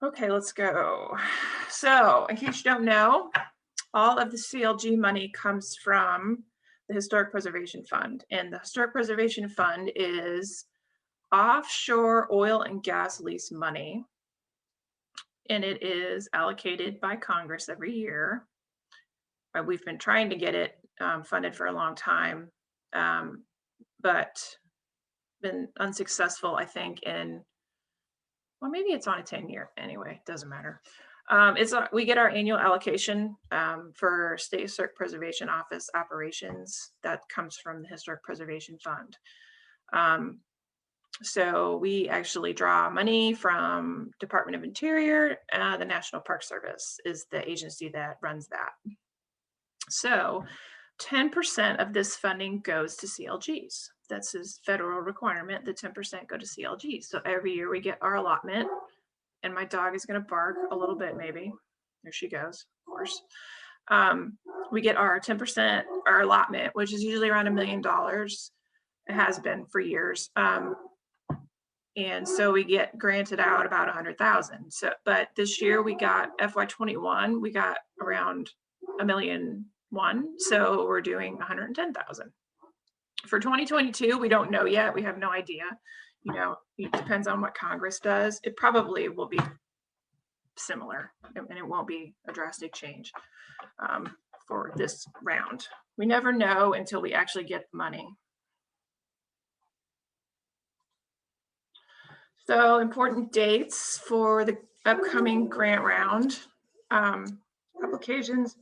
Okay, let's go. So, in case you don't know, all of the CLG money comes from the Historic Preservation Fund. And the Historic Preservation Fund is offshore oil and gas lease money. And it is allocated by Congress every year. We've been trying to get it funded for a long time, but been unsuccessful, I think, in, well, maybe it's on a 10-year anyway, doesn't matter. We get our annual allocation for State Historic Preservation Office operations that comes from the Historic Preservation Fund. So we actually draw money from Department of Interior. The National Park Service is the agency that runs that. So 10% of this funding goes to CLGs. That's his federal requirement, the 10% go to CLGs. So every year we get our allotment, and my dog is going to bark a little bit, maybe. There she goes, of course. We get our 10%, our allotment, which is usually around $1 million. It has been for years. And so we get granted out about 100,000. So, but this year we got FY21, we got around $1.1 million. So we're doing 110,000. For 2022, we don't know yet. We have no idea. You know, it depends on what Congress does. It probably will be similar, and it won't be a drastic change for this round. We never know until we actually get the money. So important dates for the upcoming grant round, applications,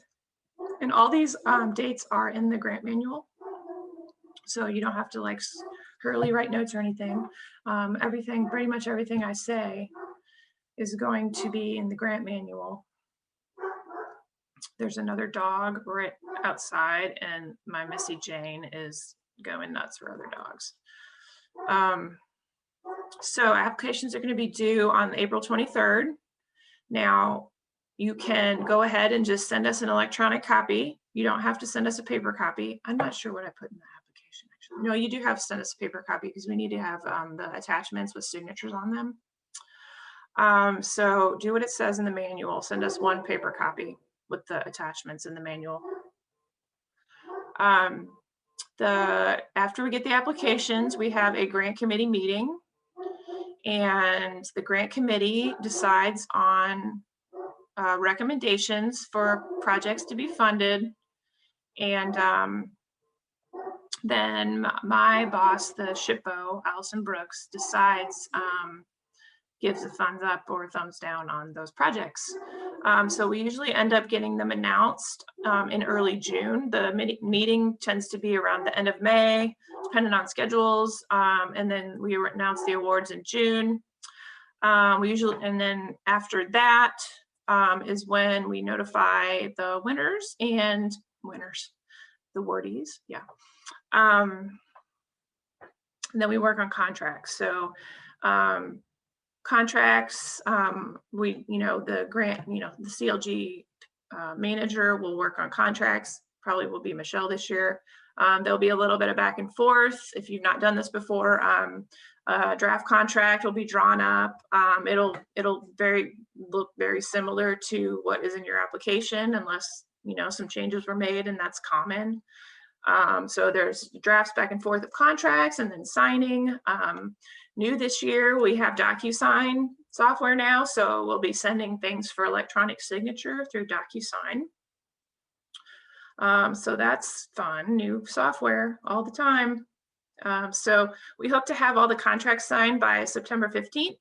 and all these dates are in the grant manual. So you don't have to like hurriedly write notes or anything. Everything, pretty much everything I say is going to be in the grant manual. There's another dog right outside, and my Missy Jane is going nuts for other dogs. So applications are going to be due on April 23rd. Now, you can go ahead and just send us an electronic copy. You don't have to send us a paper copy. I'm not sure what I put in the application, actually. No, you do have to send us a paper copy because we need to have the attachments with signatures on them. So do what it says in the manual. Send us one paper copy with the attachments in the manual. After we get the applications, we have a grant committee meeting, and the grant committee decides on recommendations for projects to be funded. And then my boss, the SHPO, Allison Brooks, decides, gives a thumbs up or thumbs down on those projects. So we usually end up getting them announced in early June. The meeting tends to be around the end of May, depending on schedules. And then we announce the awards in June. And then after that is when we notify the winners and the awardees, yeah. And then we work on contracts. So contracts, the grant, the CLG manager will work on contracts, probably will be Michelle this year. There'll be a little bit of back and forth. If you've not done this before, draft contract will be drawn up. It'll look very similar to what is in your application, unless some changes were made, and that's common. So there's drafts back and forth of contracts and then signing. New this year, we have DocuSign software now, so we'll be sending things for electronic signature through DocuSign. So that's fun, new software all the time. So we hope to have all the contracts signed by September 15th.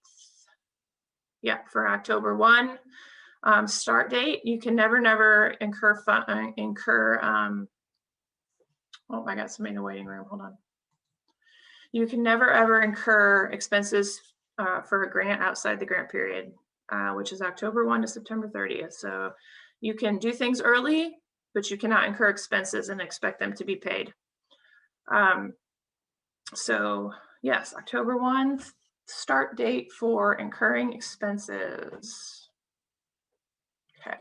Yeah, for October 1. Start date, you can never incur, oh, I got somebody in the waiting room, hold on. You can never ever incur expenses for a grant outside the grant period, which is October 1 to September 30th. So you can do things early, but you cannot incur expenses and expect them to be paid. So yes, October 1, start date for incurring expenses. Okay.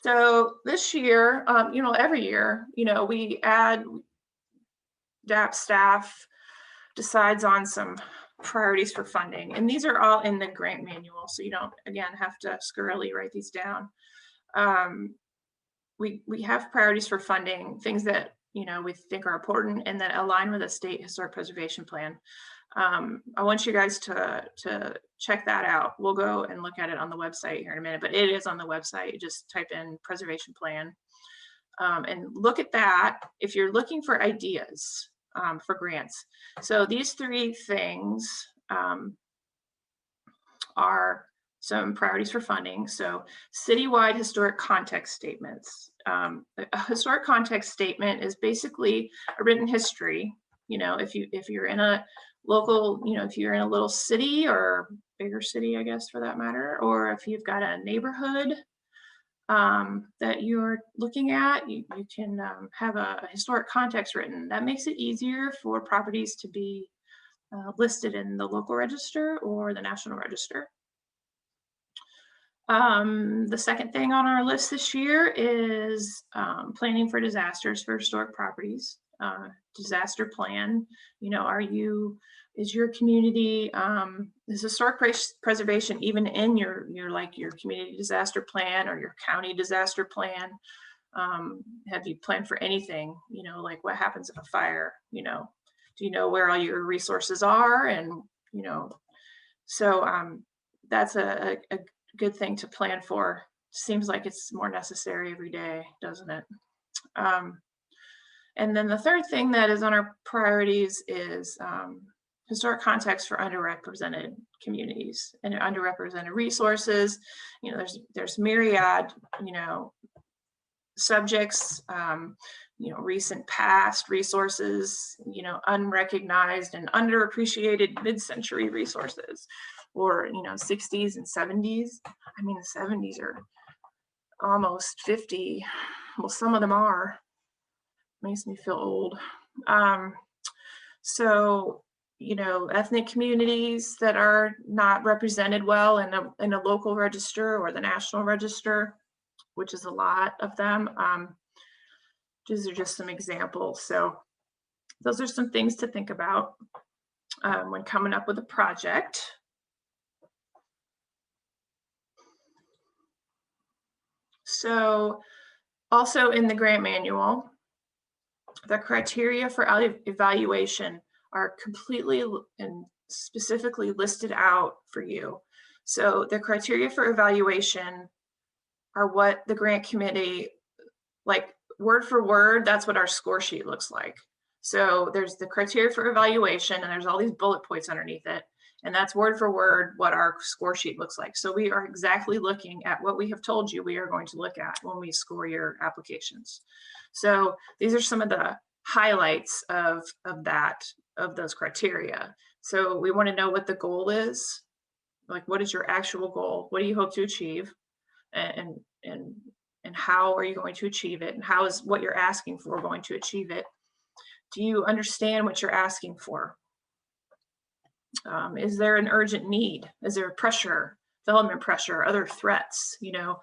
So this year, every year, we add DAP staff decides on some priorities for funding. And these are all in the grant manual, so you don't, again, have to scurrily write these down. We have priorities for funding, things that, you know, we think are important and that align with a state historic preservation plan. I want you guys to check that out. We'll go and look at it on the website here in a minute, but it is on the website. You just type in preservation plan and look at that if you're looking for ideas for grants. So these three things are some priorities for funding. So citywide historic context statements. A historic context statement is basically a written history. You know, if you're in a local, you know, if you're in a little city or bigger city, I guess for that matter, or if you've got a neighborhood that you're looking at, you can have a historic context written. That makes it easier for properties to be listed in the local register or the national register. The second thing on our list this year is planning for disasters for historic properties. Disaster plan. You know, is your community, is historic preservation even in your community disaster plan or your county disaster plan? Have you planned for anything? You know, like what happens if a fire? You know, do you know where all your resources are? And you know, so that's a good thing to plan for. Seems like it's more necessary every day, doesn't it? And then the third thing that is on our priorities is historic context for underrepresented communities and underrepresented resources. You know, there's myriad, you know, subjects, you know, recent past resources, you know, unrecognized and underappreciated mid-century resources, or, you know, 60s and 70s. I mean, the 70s are almost 50. Well, some of them are. Makes me feel old. So, you know, ethnic communities that are not represented well in a local register or the national register, which is a lot of them. These are just some examples. So those are some things to think about when coming up with a project. So also in the grant manual, the criteria for evaluation are completely and specifically listed out for you. So the criteria for evaluation are what the grant committee, like word for word, that's what our score sheet looks like. So there's the criteria for evaluation and there's all these bullet points underneath it. And that's word for word what our score sheet looks like. So we are exactly looking at what we have told you we are going to look at when we score your applications. So these are some of the highlights of those criteria. So we want to know what the goal is. Like, what is your actual goal? What do you hope to achieve? And how are you going to achieve it? And how is what you're asking for going to achieve it? Do you understand what you're asking for? Is there an urgent need? Is there pressure, development pressure, other threats? You know,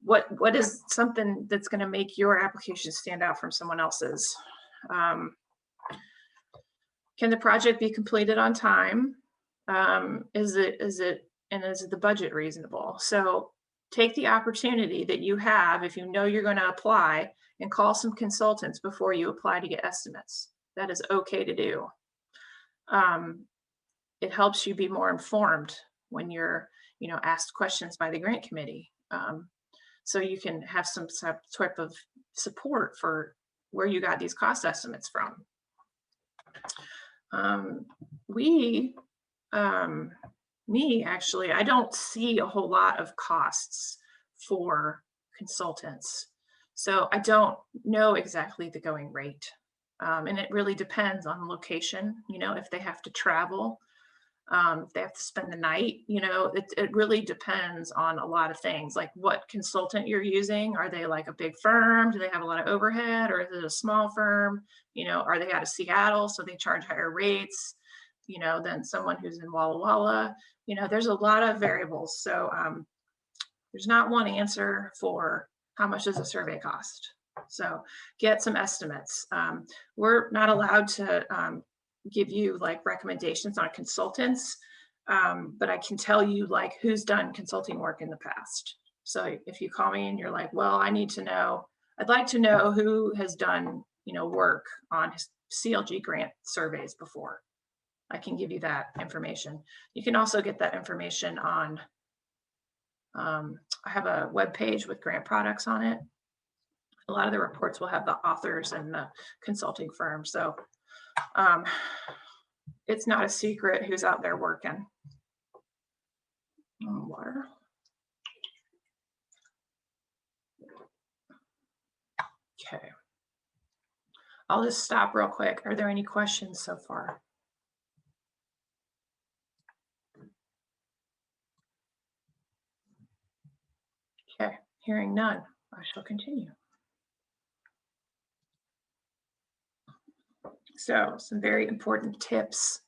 what is something that's going to make your application stand out from someone else's? Can the project be completed on time? Is the budget reasonable? So take the opportunity that you have if you know you're going to apply and call some consultants before you apply to get estimates. That is okay to do. It helps you be more informed when you're, you know, asked questions by the grant committee. So you can have some type of support for where you got these cost estimates from. Me actually, I don't see a whole lot of costs for consultants. So I don't know exactly the going rate. And it really depends on location, you know, if they have to travel, if they have to spend the night, you know, it really depends on a lot of things, like what consultant you're using. Are they like a big firm? Do they have a lot of overhead, or is it a small firm? You know, are they out of Seattle, so they charge higher rates, you know, than someone who's in Walla Walla? You know, there's a lot of variables. So there's not one answer for how much does a survey cost. So get some estimates. We're not allowed to give you like recommendations on consultants, but I can tell you like who's done consulting work in the past. So if you call me and you're like, well, I'd like to know who has done, work on CLG grant surveys before. I can give you that information. You can also get that information on, I have a web page with grant products on it. A lot of the reports will have the authors and the consulting firm. So it's not a secret who's out there working. Water. Okay. I'll just stop real quick. Are there any questions so far? Okay, hearing none, I shall continue. So some very important tips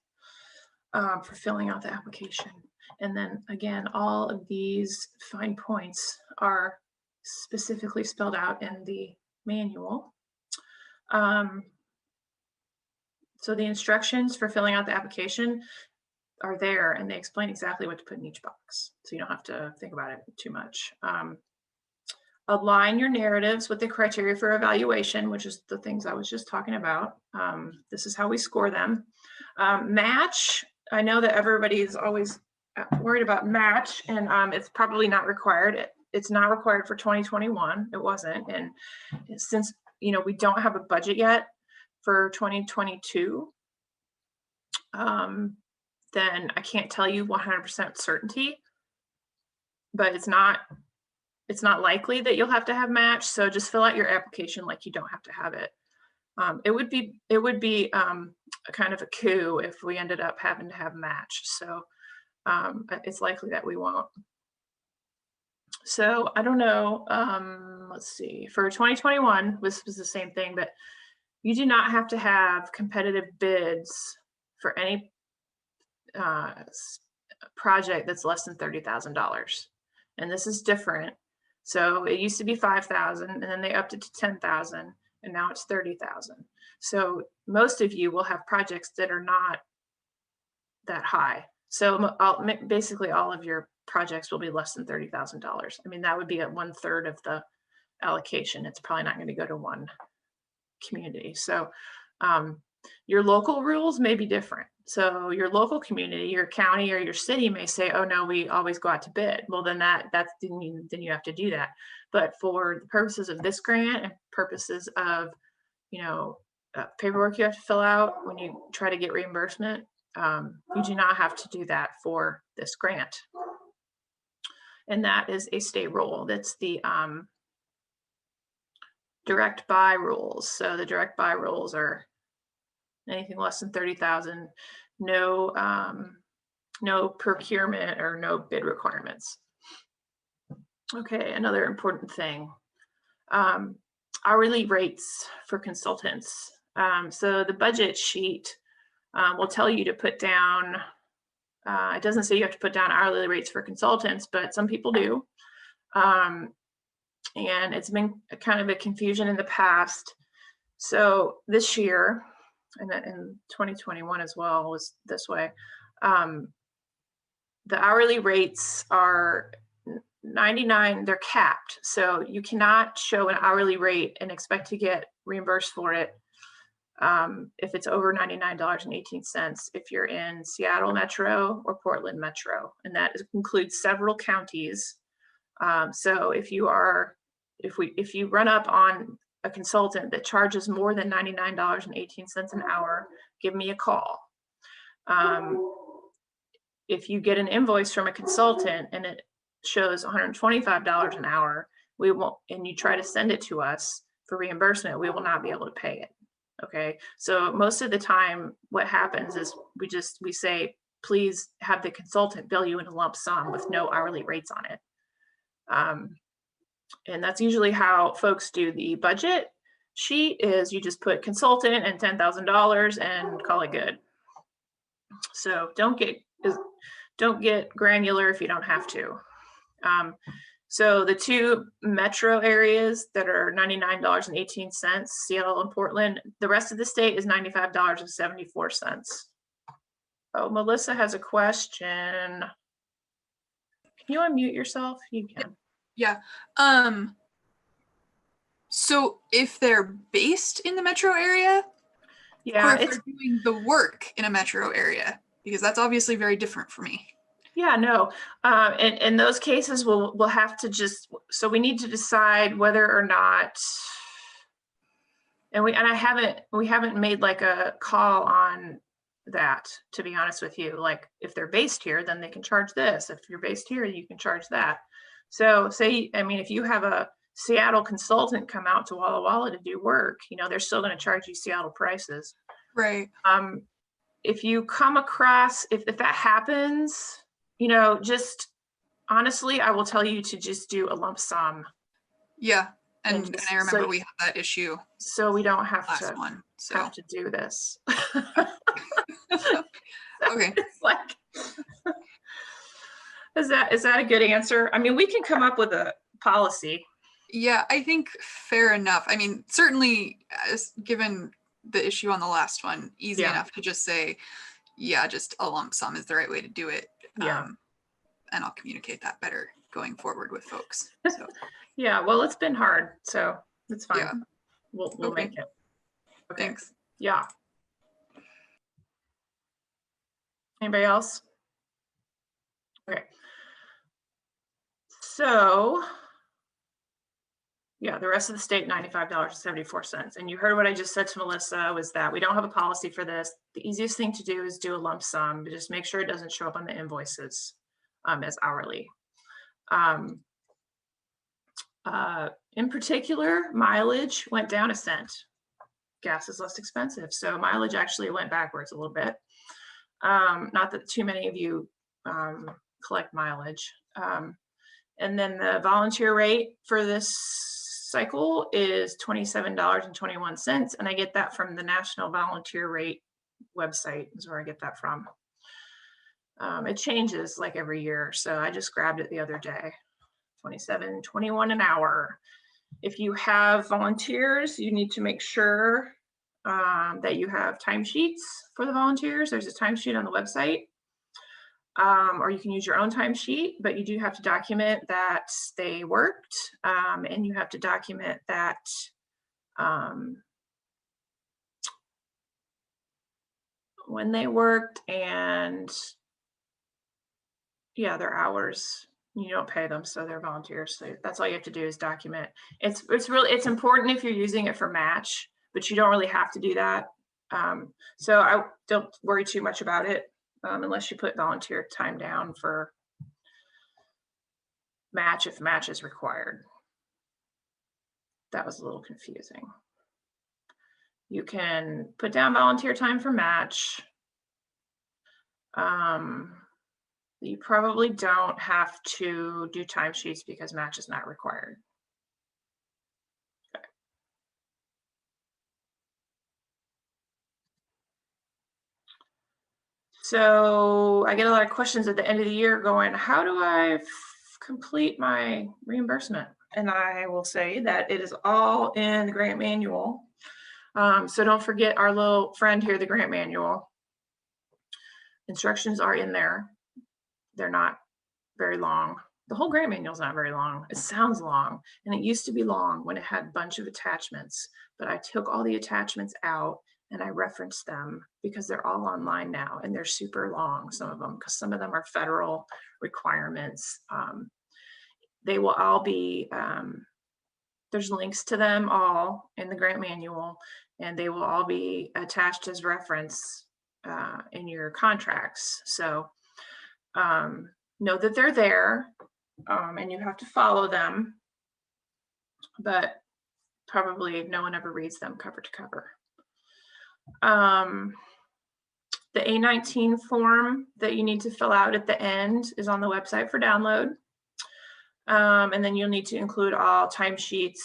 for filling out the application. And then again, all of these fine points are specifically spelled out in the manual. So the instructions for filling out the application are there, and they explain exactly what to put in each box. So you don't have to think about it too much. Align your narratives with the criteria for evaluation, which is the things I was just talking about. This is how we score them. Match, I know that everybody is always worried about match, and it's probably not required. It's not required for 2021. It wasn't. And since, we don't have a budget yet for 2022, then I can't tell you 100% certainty, but it's not likely that you'll have to have match. So just fill out your application like you don't have to have it. It would be a kind of a coup if we ended up having to have match. So it's likely that we won't. So I don't know. Let's see. For 2021, this was the same thing, but you do not have to have competitive bids for any project that's less than $30,000. And this is different. So it used to be 5,000, and then they upped it to 10,000, and now it's 30,000. So most of you will have projects that are not that high. So basically all of your projects will be less than $30,000. I mean, that would be at 1/3 of the allocation. It's probably not going to go to one community. So your local rules may be different. So your local community, your county or your city may say, oh no, we always go out to bid. Well, then then you have to do that. But for the purposes of this grant and purposes of, paperwork you have to fill out when you try to get reimbursement, you do not have to do that for this grant. And that is a state rule. That's the direct buy rules. So the direct buy rules are anything less than 30,000, no procurement or no bid requirements. Okay, another important thing, hourly rates for consultants. So the budget sheet will tell you to put down, it doesn't say you have to put down hourly rates for consultants, but some people do. And it's been kind of a confusion in the past. So this year, and in 2021 as well was this way, the hourly rates are 99, they're capped. So you cannot show an hourly rate and expect to get reimbursed for it if it's over $99.18 if you're in Seattle Metro or Portland Metro, and that includes several counties. So if you run up on a consultant that charges more than $99.18 an hour, give me a call. If you get an invoice from a consultant and it shows $125 an hour, we won't, and you try to send it to us for reimbursement, we will not be able to pay it. Okay, so most of the time what happens is we say, please have the consultant bill you in a lump sum with no hourly rates on it. And that's usually how folks do the budget sheet, is you just put consultant and $10,000 and call it good. So don't get granular if you don't have to. So the two metro areas that are $99.18, Seattle and Portland, the rest of the state is $95.74. Oh, Melissa has a question. Can you unmute yourself? You can. Yeah. So if they're based in the metro area, Yeah, or if they're doing the work in a metro area, because that's obviously very different for me. Yeah, no. In those cases, we'll have to so we need to decide whether or not, and we haven't made like a call on that, to be honest with you. Like if they're based here, then they can charge this. If you're based here, you can charge that. So if you have a Seattle consultant come out to Walla Walla to do work, they're still going to charge you Seattle prices. Right. If you come across, if that happens, just honestly, I will tell you to just do a lump sum. Yeah. And I remember we had that issue. So we don't have to do this. Okay. It's like, is that a good answer? I mean, we can come up with a policy. Yeah, I think fair enough. I mean, certainly given the issue on the last one, easy enough to just say, yeah, just a lump sum is the right way to do it. Yeah. And I'll communicate that better going forward with folks. So yeah, well, it's been hard, so it's fine. Yeah. We'll make it. Okay. Thanks. Yeah. Anybody else? Okay. So yeah, the rest of the state, $95.74. And you heard what I just said to Melissa was that we don't have a policy for this. The easiest thing to do is do a lump sum, but just make sure it doesn't show up on the invoices as hourly. In particular, mileage went down 1 cent. Gas is less expensive, so mileage actually went backwards a little bit. Not that too many of you collect mileage. And then the volunteer rate for this cycle is $27.21, and I get that from the National Volunteer Rate website is where I get that from. It changes like every year, so I just grabbed it the other day. $27.21 an hour. If you have volunteers, you need to make sure that you have timesheets for the volunteers. There's a timesheet on the website. Or you can use your own timesheet, but you do have to document that they worked, and you have to document that when they worked and their hours. You don't pay them, so they're volunteers. So that's all you have to do is document. It's important if you're using it for match, but you don't really have to do that. So I don't worry too much about it. Unless you put volunteer time down for match if match is required. That was a little confusing. You can put down volunteer time for match. You probably don't have to do timesheets because match is not required. Okay. So I get a lot of questions at the end of the year going, how do I complete my reimbursement? And I will say that it is all in the grant manual. So don't forget our little friend here, the grant manual. Instructions are in there. They're not very long. The whole grant manual is not very long. It sounds long, and it used to be long when it had a bunch of attachments, but I took all the attachments out and I referenced them because they're all online now, and they're super long, some of them, because some of them are federal requirements. They will all be, there's links to them all in the grant manual, and they will all be attached as reference in your contracts. So know that they're there, and you have to follow them, but probably no one ever reads them cover to cover. The A19 form that you need to fill out at the end is on the website for download. And then you'll need to include all timesheets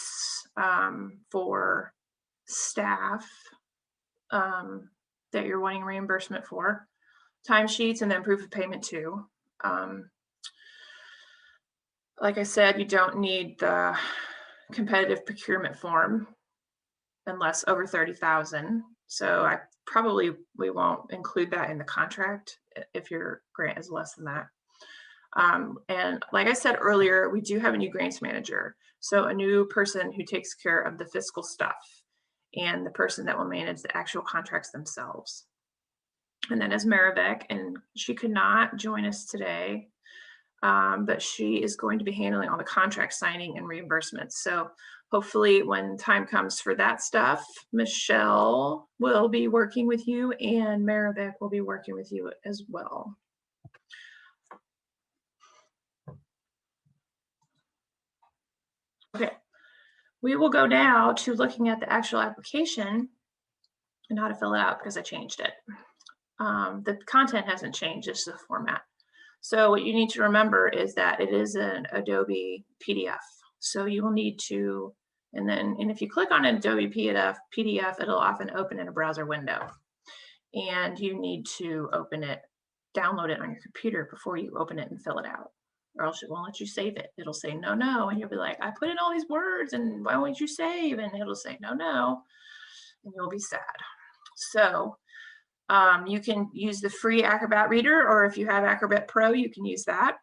for staff that you're wanting reimbursement for, timesheets, and then proof of payment too. Like I said, you don't need the competitive procurement form unless over 30,000. So we won't include that in the contract if your grant is less than that. And like I said earlier, we do have a new grants manager. So a new person who takes care of the fiscal stuff and the person that will manage the actual contracts themselves. And then is Maribek, and she could not join us today, but she is going to be handling all the contract signing and reimbursements. So hopefully when time comes for that stuff, Michelle will be working with you and Maribek will be working with you as well. Okay, we will go now to looking at the actual application and how to fill it out because I changed it. The content hasn't changed, just the format. So what you need to remember is that it is an Adobe PDF. So you will need to, and if you click on an Adobe PDF, it'll often open in a browser window. And you need to download it on your computer before you open it and fill it out, or else it won't let you save it. It'll say, no, and you'll be like, I put in all these words and why won't you save? And it'll say, no, and you'll be sad. So you can use the free Acrobat Reader, or if you have Acrobat Pro, you can use that.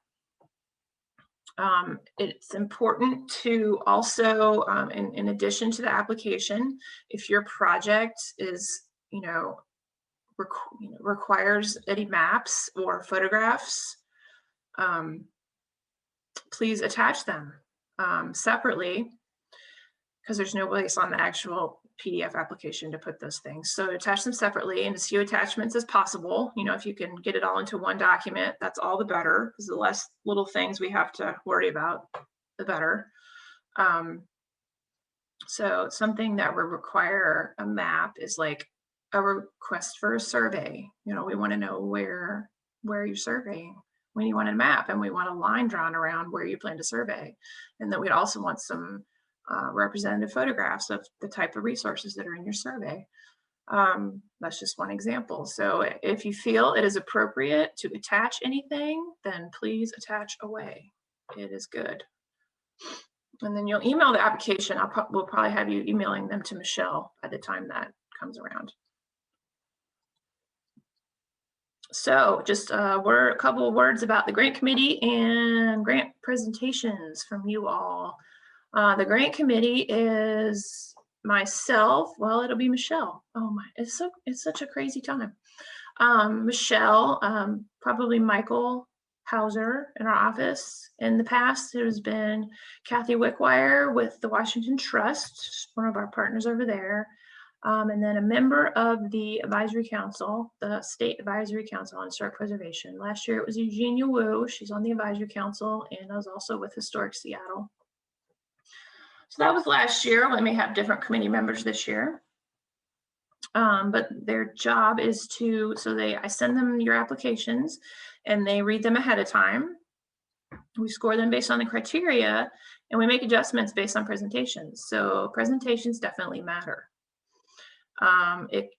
It's important to also, in addition to the application, if your project is, requires any maps or photographs, please attach them separately, because there's no place on the actual PDF application to put those things. So attach them separately and as few attachments as possible. If you can get it all into one document, that's all the better, because the less little things we have to worry about, the better. So something that would require a map is like a request for a survey. We want to know where you're surveying. We want a map, and we want a line drawn around where you plan to survey. And then we'd also want some representative photographs of the type of resources that are in your survey. That's just one example. So if you feel it is appropriate to attach anything, then please attach away. It is good. And then you'll email the application. We'll probably have you emailing them to Michelle by the time that comes around. So just a couple of words about the grant committee and grant presentations from you all. The grant committee is myself. Well, it'll be Michelle. Oh my, it's such a crazy time. Michelle, probably Michael Hauser in our office. In the past, it has been Kathy Wickwire with the Washington Trust, one of our partners over there. And then a member of the advisory council, the State Advisory Council on Historic Preservation. Last year it was Eugenia Wu. She's on the advisory council, and I was also with Historic Seattle. So that was last year. We may have different committee members this year. But their job is I send them your applications and they read them ahead of time. We score them based on the criteria, and we make adjustments based on presentations. So presentations definitely matter. It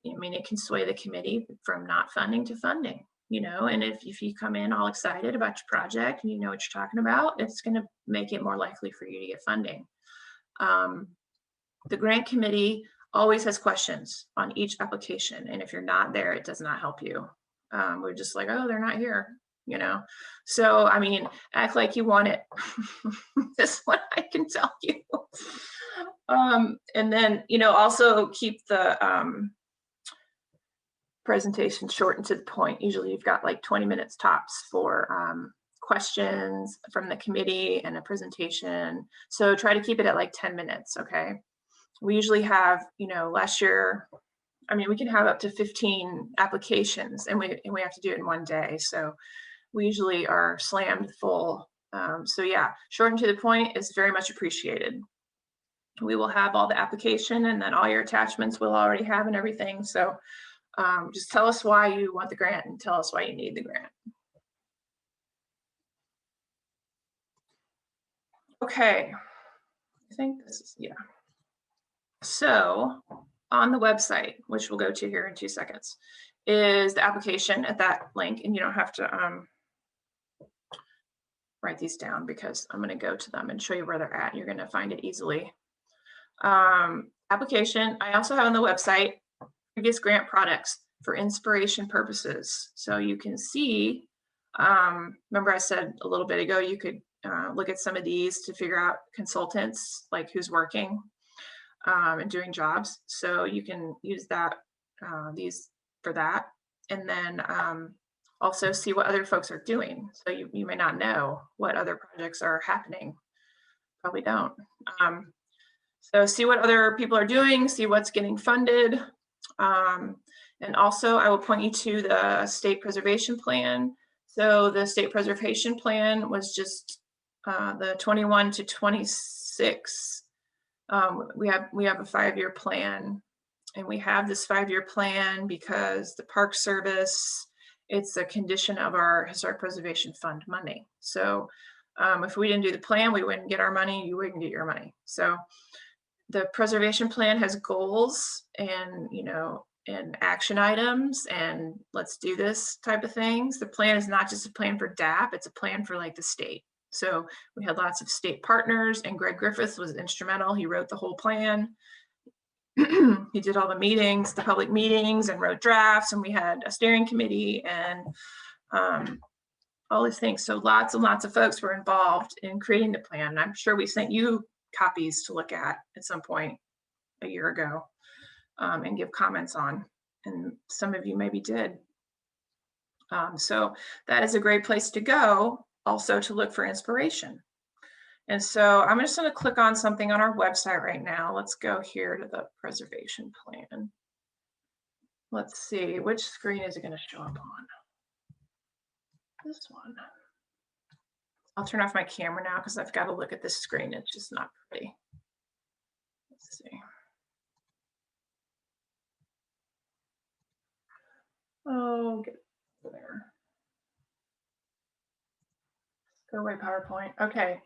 can sway the committee from not funding to funding, and if you come in all excited about your project and you know what you're talking about, it's going to make it more likely for you to get funding. The grant committee always has questions on each application, and if you're not there, it does not help you. We're just like, oh, they're not here, So, act like you want it. That's what I can tell you. And then, also keep the presentation short and to the point. Usually you've got like 20 minutes tops for questions from the committee and a presentation. So try to keep it at like 10 minutes, okay? We usually have, last year, we can have up to 15 applications, and we have to do it in one day. So we usually are slammed full. So yeah, short and to the point is very much appreciated. We will have all the application, and then all your attachments we'll already have and everything. So just tell us why you want the grant and tell us why you need the grant. Okay, I think this is, yeah. So on the website, which we'll go to here in 2 seconds, is the application at that link, and you don't have to write these down because I'm going to go to them and show you where they're at. You're going to find it easily. Application. I also have on the website previous grant products for inspiration purposes. So you can see, remember I said a little bit ago, you could look at some of these to figure out consultants, like who's working and doing jobs. So you can use that, these for that. And then also see what other folks are doing. So you may not know what other projects are happening. Probably don't. So see what other people are doing, see what's getting funded. And also I will point you to the state preservation plan. So the state preservation plan was just the 21 to 26. We have a 5-year plan, and we have this 5-year plan because the Park Service, it's a condition of our Historic Preservation Fund money. So if we didn't do the plan, we wouldn't get our money, you wouldn't get your money. So the preservation plan has goals and, and action items and let's do this type of things. The plan is not just a plan for DAP, it's a plan for like the state. So we had lots of state partners, and Greg Griffith was instrumental. He wrote the whole plan. He did all the meetings, the public meetings, and wrote drafts, and we had a steering committee and all these things. So lots and lots of folks were involved in creating the plan. And I'm sure we sent you copies to look at some point a year ago and give comments on, and some of you maybe did. So that is a great place to go also to look for inspiration. And so I'm just going to click on something on our website right now. Let's go here to the preservation plan. Let's see, which screen is it going to show up on? This one. I'll turn off my camera now because I've got to look at this screen. It's just not pretty. Let's see. Oh, get there. Go away, PowerPoint. Okay.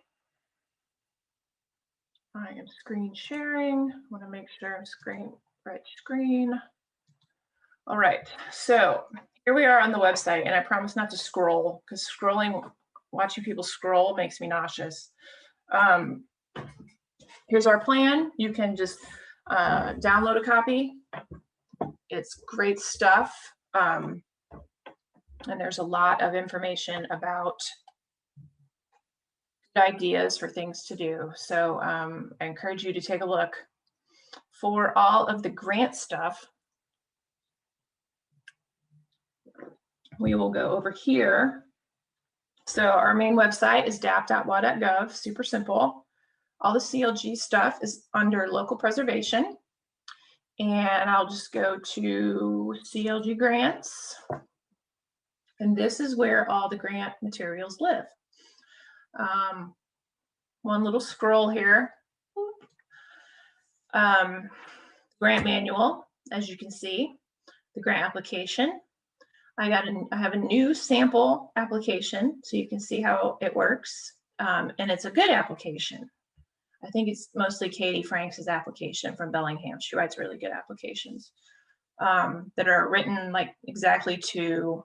I am screen sharing. I want to make sure I'm right screen. All right. So here we are on the website, and I promise not to scroll because watching people scroll makes me nauseous. Here's our plan. You can just download a copy. It's great stuff. And there's a lot of information about ideas for things to do. So I encourage you to take a look. For all of the grant stuff, we will go over here. So our main website is dap.wa.gov, super simple. All the CLG stuff is under local preservation. And I'll just go to CLG grants. And this is where all the grant materials live. One little scroll here. Grant manual, as you can see, the grant application. I have a new sample application, so you can see how it works. And it's a good application. I think it's mostly Katie Franks' application from Bellingham. She writes really good applications that are written like exactly to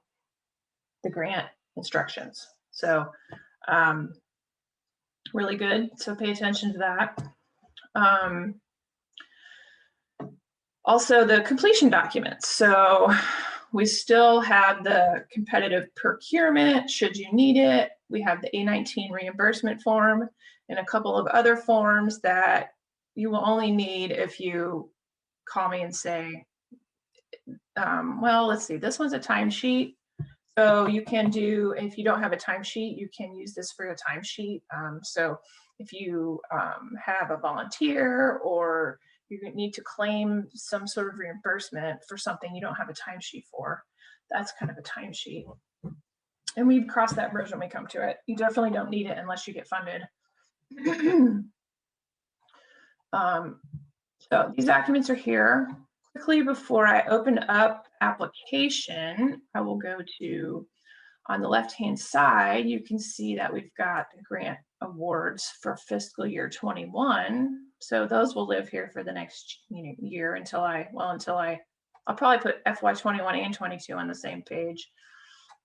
the grant instructions. So really good. So pay attention to that. Also the completion documents. So we still have the competitive procurement should you need it. We have the A19 reimbursement form and a couple of other forms that you will only need if you call me and say, well, let's see, this one's a timesheet. So you can do, if you don't have a timesheet, you can use this for a timesheet. So if you have a volunteer or you need to claim some sort of reimbursement for something you don't have a timesheet for, that's kind of a timesheet. And we've crossed that bridge when we come to it. You definitely don't need it unless you get funded. So these documents are here. Quickly, before I open up application, I will go to, on the left-hand side, you can see that we've got grant awards for fiscal year 21. So those will live here for the next year until I'll probably put FY21 and 22 on the same page.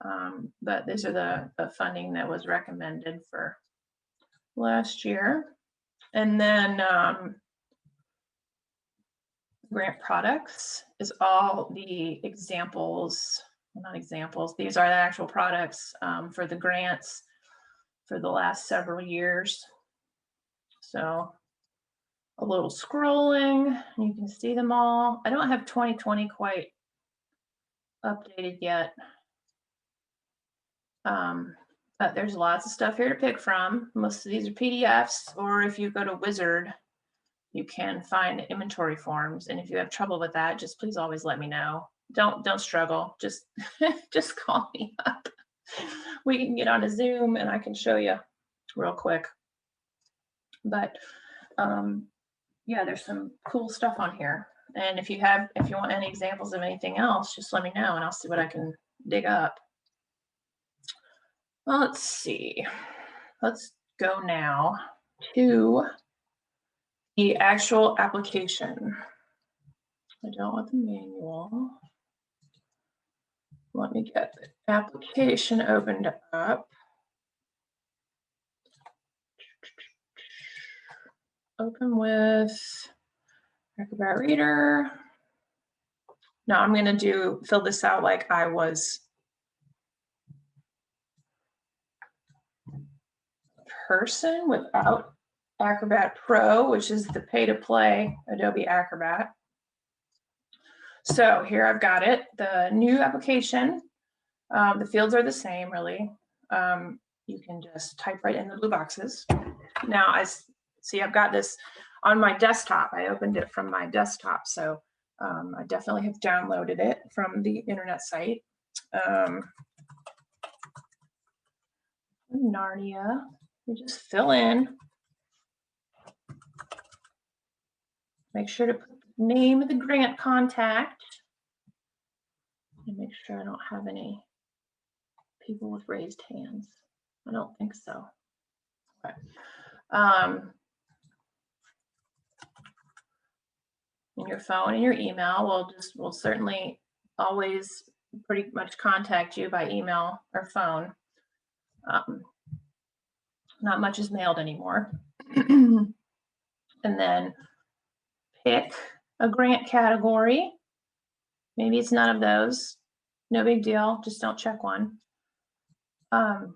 But these are the funding that was recommended for last year. And then grant products is all the examples, well, not examples, these are the actual products for the grants for the last several years. So a little scrolling, you can see them all. I don't have 2020 quite updated yet. But there's lots of stuff here to pick from. Most of these are PDFs, or if you go to Wizard, you can find inventory forms. And if you have trouble with that, just please always let me know. Don't struggle. Just just call me up. We can get on a Zoom and I can show you real quick. But yeah, there's some cool stuff on here. And if you want any examples of anything else, just let me know and I'll see what I can dig up. Well, let's see. Let's go now to the actual application. I don't want the manual. Let me get the application opened up. Open with Acrobat Reader. Now I'm going to fill this out like I was a person without Acrobat Pro, which is the pay-to-play Adobe Acrobat. So here I've got it, the new application. The fields are the same, really. You can just type right in the blue boxes. Now I see I've got this on my desktop. I opened it from my desktop, so I definitely have downloaded it from the internet site. Narnia, you just fill in. Make sure to put the name of the grant contact. And make sure I don't have any people with raised hands. I don't think so. Okay. And your phone and your email, we'll certainly always pretty much contact you by email or phone. Not much is mailed anymore. And then pick a grant category. Maybe it's none of those. No big deal, just don't check one. The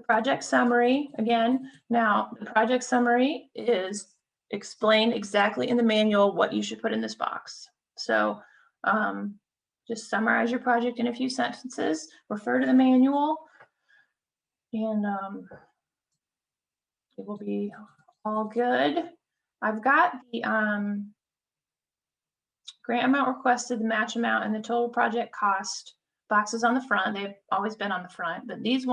project summary, again, now the project summary is explained exactly in the manual what you should put in this box. So just summarize your project in a few sentences, refer to the manual, and it will be all good. I've got the grant amount requested, the match amount, and the total project cost boxes on the front. They've always been on the front, but these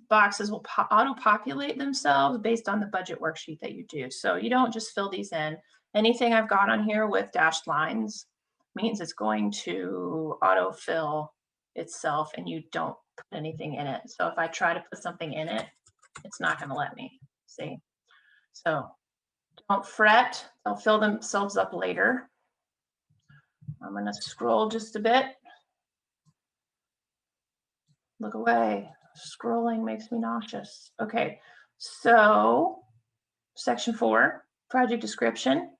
boxes will auto-populate themselves based on the budget worksheet that you do. So you don't just fill these in. Anything I've got on here with dashed lines means it's going to auto-fill itself and you don't put anything in it. So if I try to put something in it, it's not going to let me, see? So don't fret, they'll fill themselves up later. I'm going to scroll just a bit. Look away. Scrolling makes me nauseous. Okay, so section 4, project description.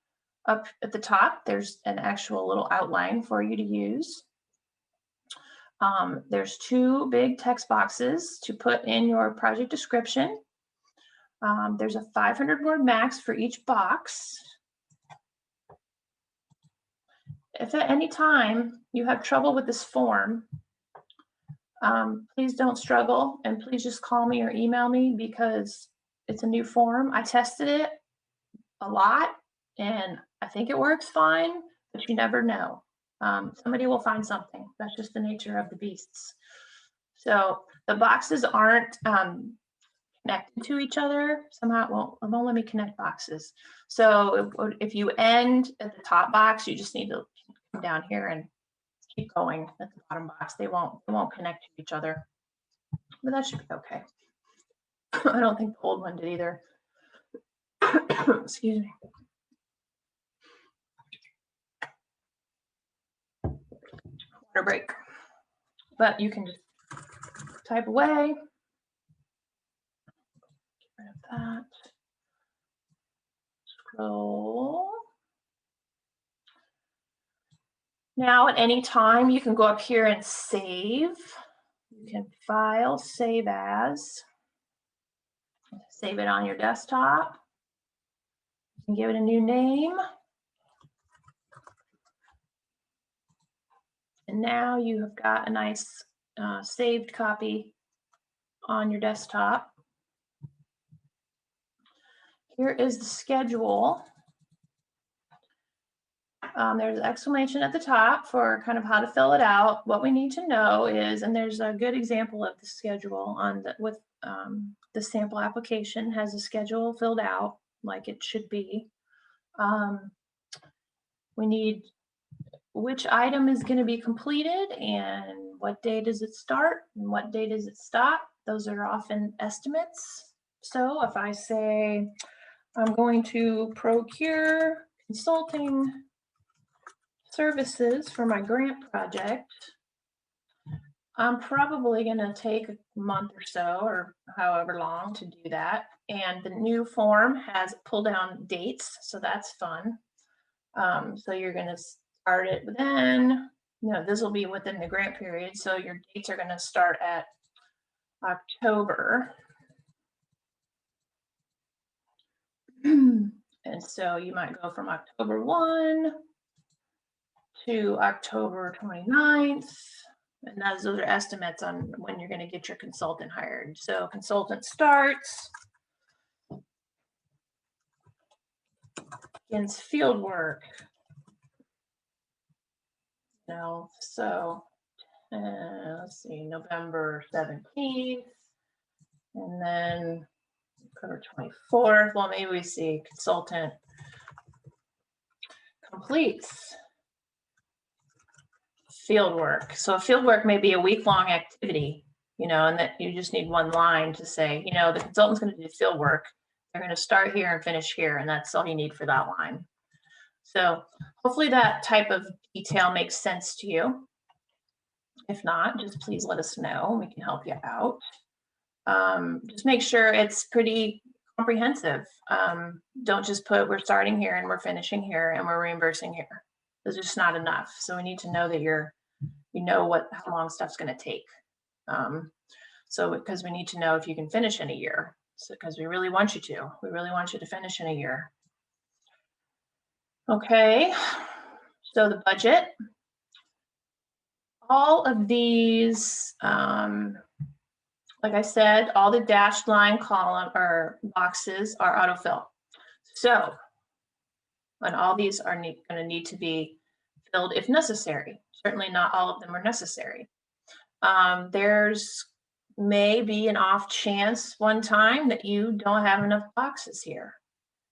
Up at the top, there's an actual little outline for you to use. There's 2 big text boxes to put in your project description. There's a 500-word max for each box. If at any time you have trouble with this form, please don't struggle and please just call me or email me because it's a new form. I tested it a lot and I think it works fine, but you never know. Somebody will find something. That's just the nature of the beasts. So the boxes aren't connected to each other. Somehow it won't let me connect boxes. So if you end at the top box, you just need to come down here and keep going at the bottom box. They won't connect to each other, but that should be okay. I don't think the old one did either. Excuse me. Water break. but you can just type away. Get rid of that. Scroll. Now at any time you can go up here and save. You can file, save as, save it on your desktop. You can give it a new name. And now you have got a nice saved copy on your desktop. Here is the schedule. There's an exclamation at the top for kind of how to fill it out. What we need to know is, and there's a good example of the schedule on with the sample application has a schedule filled out like it should be. We need which item is going to be completed and what day does it start and what day does it stop. Those are often estimates. So if I say I'm going to procure consulting services for my grant project, I'm probably going to take a month or so or however long to do that. And the new form has pull down dates, so that's fun. So you're going to start it then. This will be within the grant period, so your dates are going to start at October. And so you might go from October 1 to October 29th. And those are estimates on when you're going to get your consultant hired. So consultant starts, begins field work. So let's see, November 17th, and then October 24th. Well, maybe we see consultant completes field work. So field work may be a week-long activity, and that you just need one line to say, the consultant's going to do field work. They're going to start here and finish here, and that's all you need for that line. So hopefully that type of detail makes sense to you. If not, just please let us know. We can help you out. Just make sure it's pretty comprehensive. Don't just put we're starting here and we're finishing here and we're reimbursing here. There's just not enough. So we need to know that you know how long stuff's going to take. So because we need to know if you can finish in a year. So because we really want you to. We really want you to finish in a year. Okay. So the budget. All of these, like I said, all the dashed line column or boxes are autofill. So, and all these are going to need to be filled if necessary. Certainly not all of them are necessary. There's maybe an off chance one time that you don't have enough boxes here.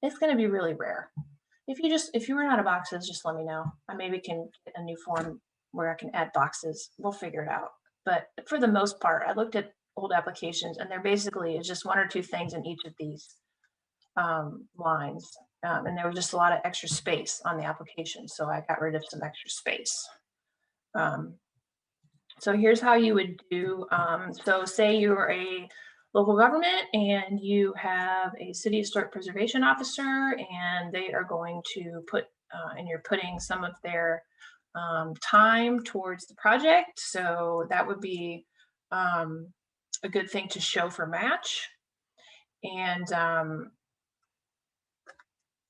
It's going to be really rare. If you run out of boxes, just let me know. I maybe can get a new form where I can add boxes. We'll figure it out. But for the most part, I looked at old applications and they're basically just one or two things in each of these lines. And there was just a lot of extra space on the application. So I got rid of some extra space. So here's how you would do. So say you're a local government and you have a city historic preservation officer and they are going to put, and you're putting some of their time towards the project. So that would be a good thing to show for match. And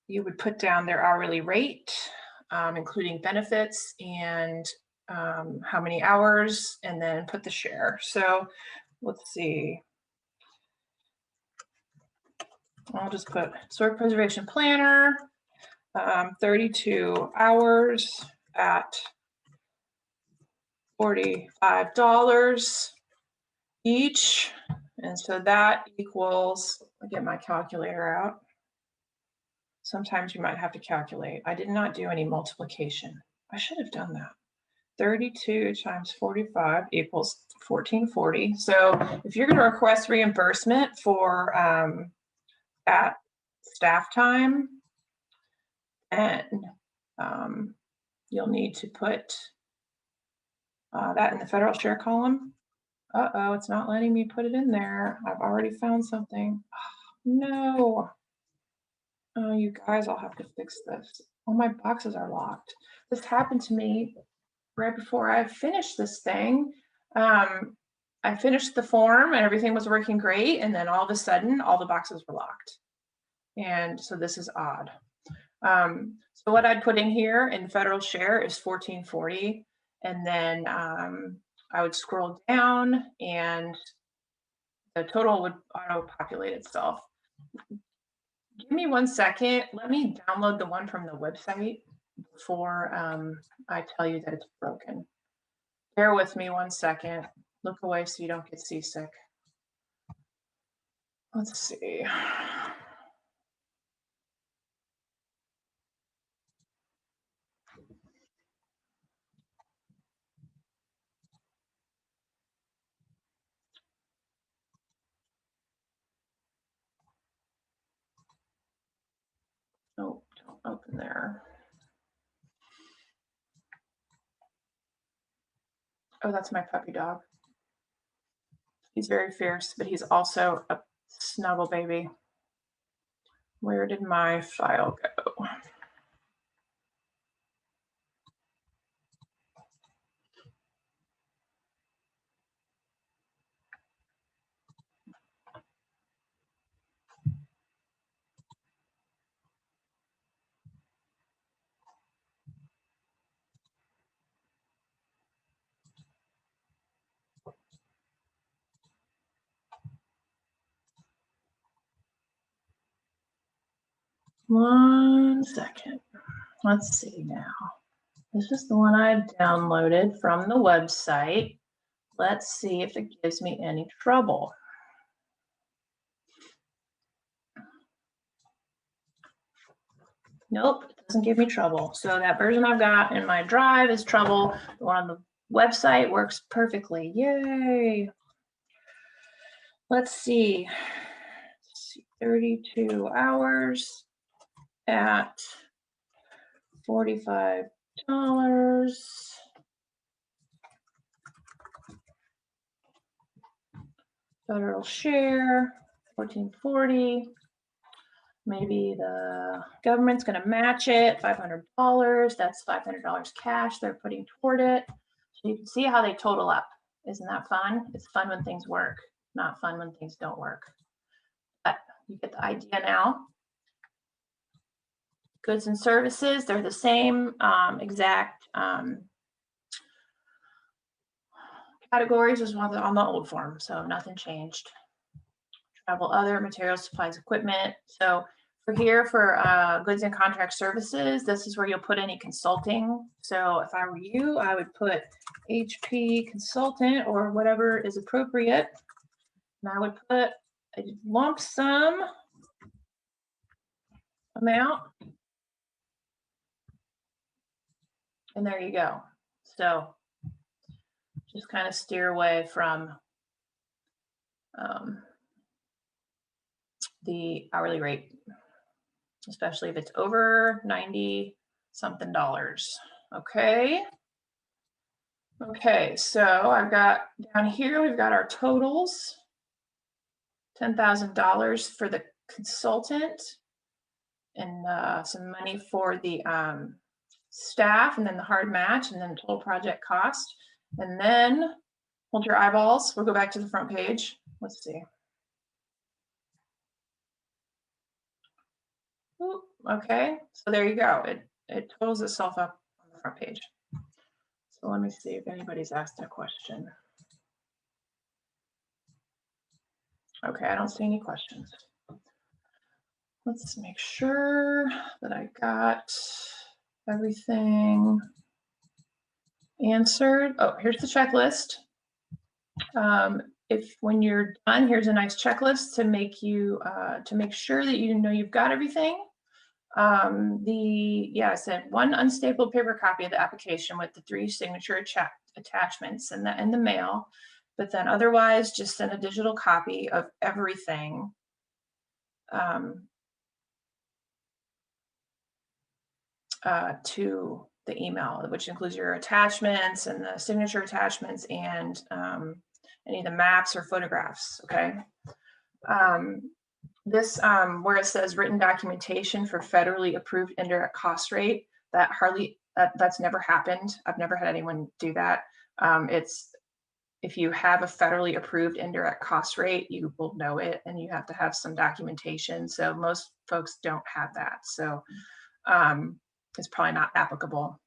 you would put down their hourly rate, including benefits and how many hours, and then put the share. So let's see. I'll just put historic preservation planner, 32 hours at $45 each. And so that equals, I'll get my calculator out. Sometimes you might have to calculate. I did not do any multiplication. I should have done that. 32 times 45 equals 1440. So if you're going to request reimbursement for at staff time, then you'll need to put That in the federal share column. Uh-oh, it's not letting me put it in there. I've already found something. No. Oh, you guys, I'll have to fix this. All my boxes are locked. This happened to me right before I finished this thing. Um, I finished the form and everything was working great. And then all of a sudden, all the boxes were locked. And so this is odd. So what I'd put in here in federal share is 1440. And then I would scroll down and the total would auto-populate itself. Give me 1 second. Let me download the one from the website before I tell you that it's broken. Bear with me 1 second. Look away so you don't get seasick. Let's see. Oh, don't open there. Oh, that's my puppy dog. He's very fierce, but he's also a snuggle baby. Where did my file go? One second. Let's see now. This is the one I downloaded from the website. Let's see if it gives me any trouble. Nope, it doesn't give me trouble. So that version I've got in my drive is trouble. The one on the website works perfectly. Yay. Let's see. 32 hours at $45. Federal share, 1440. Maybe the government's going to match it, $500. That's $500 cash they're putting toward it. So you can see how they total up. Isn't that fun? It's fun when things work, not fun when things don't work. But you get the idea now. Goods and services, they're the same exact categories as on the old form, so nothing changed. Travel, other materials, supplies, equipment. So for here, for goods and contract services, this is where you'll put any consulting. So if I were you, I would put HP consultant or whatever is appropriate. And I would put a lump sum amount. And there you go. So just kind of steer away from the hourly rate, especially if it's over 90 something dollars. Okay. Okay, so I've got down here, we've got our totals, $10,000 for the consultant and some money for the staff and then the hard match and then total project cost. And then hold your eyeballs. We'll go back to the front page. Let's see. Ooh, okay, so there you go. It totals itself up on the front page. So let me see if anybody's asked a question. Okay, I don't see any questions. Let's make sure that I got everything answered. Oh, here's the checklist. If when you're done, here's a nice checklist to make you to make sure that you know you've got everything. I said one unstapled paper copy of the application with the 3 signature attachments in the mail, but then otherwise just send a digital copy of everything. To the email, which includes your attachments and the signature attachments and any of the maps or photographs, okay? This, where it says written documentation for federally approved indirect cost rate, that's never happened. I've never had anyone do that. It's, if you have a federally approved indirect cost rate, you will know it and you have to have some documentation. So most folks don't have that. So it's probably not applicable.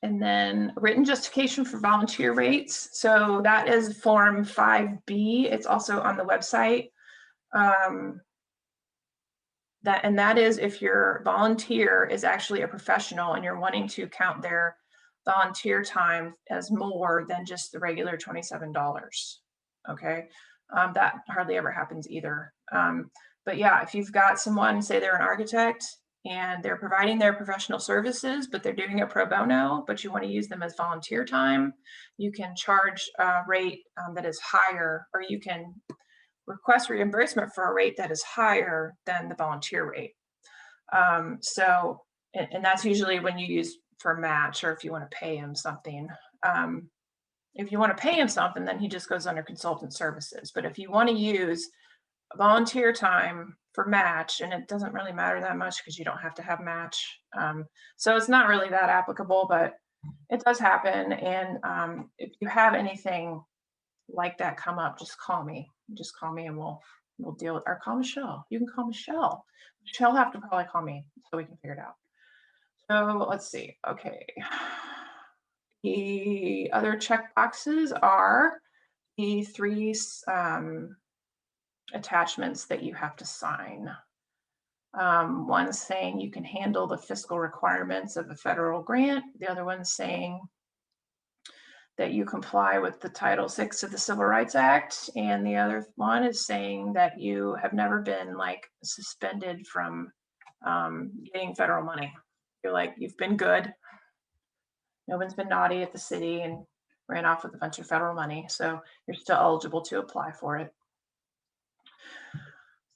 And then written justification for volunteer rates. So that is Form 5B. It's also on the website. That is if your volunteer is actually a professional and you're wanting to count their volunteer time as more than just the regular $27. Okay, that hardly ever happens either. But yeah, if you've got someone, say they're an architect and they're providing their professional services, but they're doing it pro bono, but you want to use them as volunteer time, you can charge a rate that is higher, or you can request reimbursement for a rate that is higher than the volunteer rate. So, and that's usually when you use for match, or if you want to pay him something. If you want to pay him something, then he just goes under consultant services. But if you want to use volunteer time for match, and it doesn't really matter that much because you don't have to have match. So it's not really that applicable, but it does happen. And if you have anything like that come up, just call me. Just call me and we'll deal with, or call Michelle. You can call Michelle. Michelle have to probably call me so we can figure it out. So let's see. Okay. The other check boxes are the three attachments that you have to sign. One's saying you can handle the fiscal requirements of a federal grant. The other one's saying that you comply with the Title VI of the Civil Rights Act. And the other one is saying that you have never been like suspended from getting federal money. You're like, you've been good. No one's been naughty at the city and ran off with a bunch of federal money. So you're still eligible to apply for it.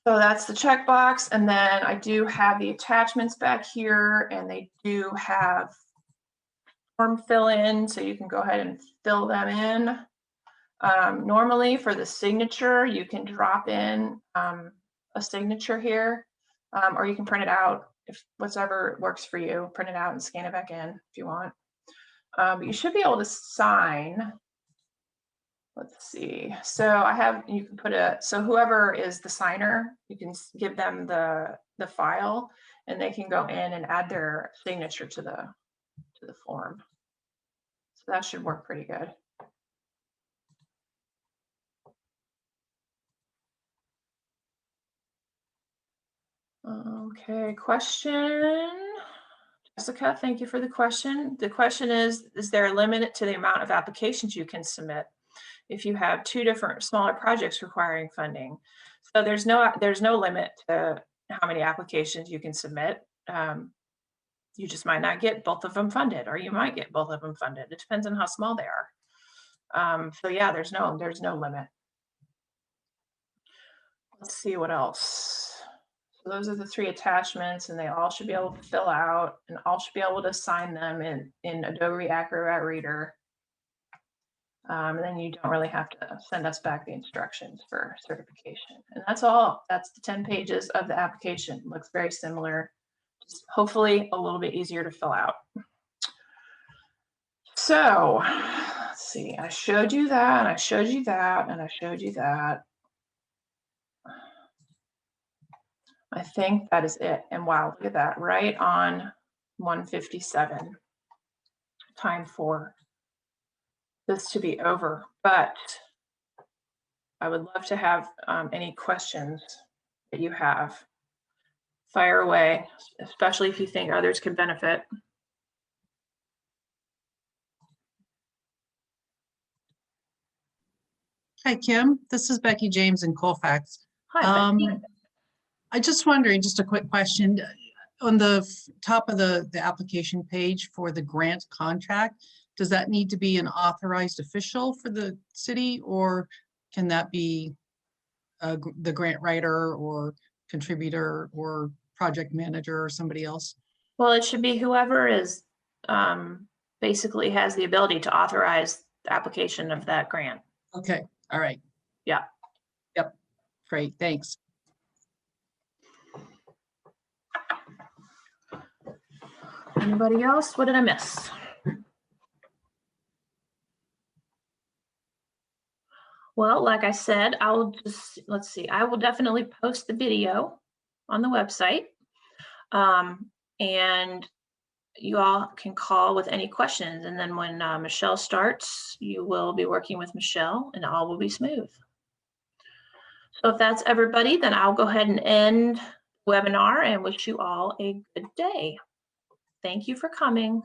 So that's the checkbox. And then I do have the attachments back here, and they do have form fill in, so you can go ahead and fill them in. Normally for the signature, you can drop in a signature here, or you can print it out, if whatever works for you. Print it out and scan it back in if you want. But you should be able to sign. Let's see. So you can put so whoever is the signer, you can give them the file, and they can go in and add their signature to the form. So that should work pretty good. Okay, question. Jessica, thank you for the question. The question is there a limit to the amount of applications you can submit if you have two different smaller projects requiring funding? So there's no limit to how many applications you can submit. You just might not get both of them funded, or you might get both of them funded. It depends on how small they are. So yeah, there's no limit. Let's see what else. So those are the three attachments, and they all should be able to fill out, and all should be able to sign them in Adobe Acrobat Reader. And then you don't really have to send us back the instructions for certification. And that's all. That's the 10 pages of the application. It looks very similar, just hopefully a little bit easier to fill out. So let's see, I showed you that, and I showed you that, and I showed you that. I think that is it. And wow, look at that, right on 157, time for this to be over. But I would love to have any questions that you have. Fire away, especially if you think others can benefit. Hi, Kim. This is Becky James in Colfax. Hi, Becky. I just wondering, just a quick question. On the top of the application page for the grant contract, does that need to be an authorized official for the city, or can that be the grant writer or contributor or project manager or somebody else? Well, it should be whoever is basically has the ability to authorize the application of that grant. Okay, all right. Yeah. Yep, great, thanks. Anybody else? What did I miss? Well, like I said, I will just, let's see, I will definitely post the video on the website. And you all can call with any questions. And then when Michelle starts, you will be working with Michelle and all will be smooth. So if that's everybody, then I'll go ahead and end the webinar and wish you all a good day. Thank you for coming.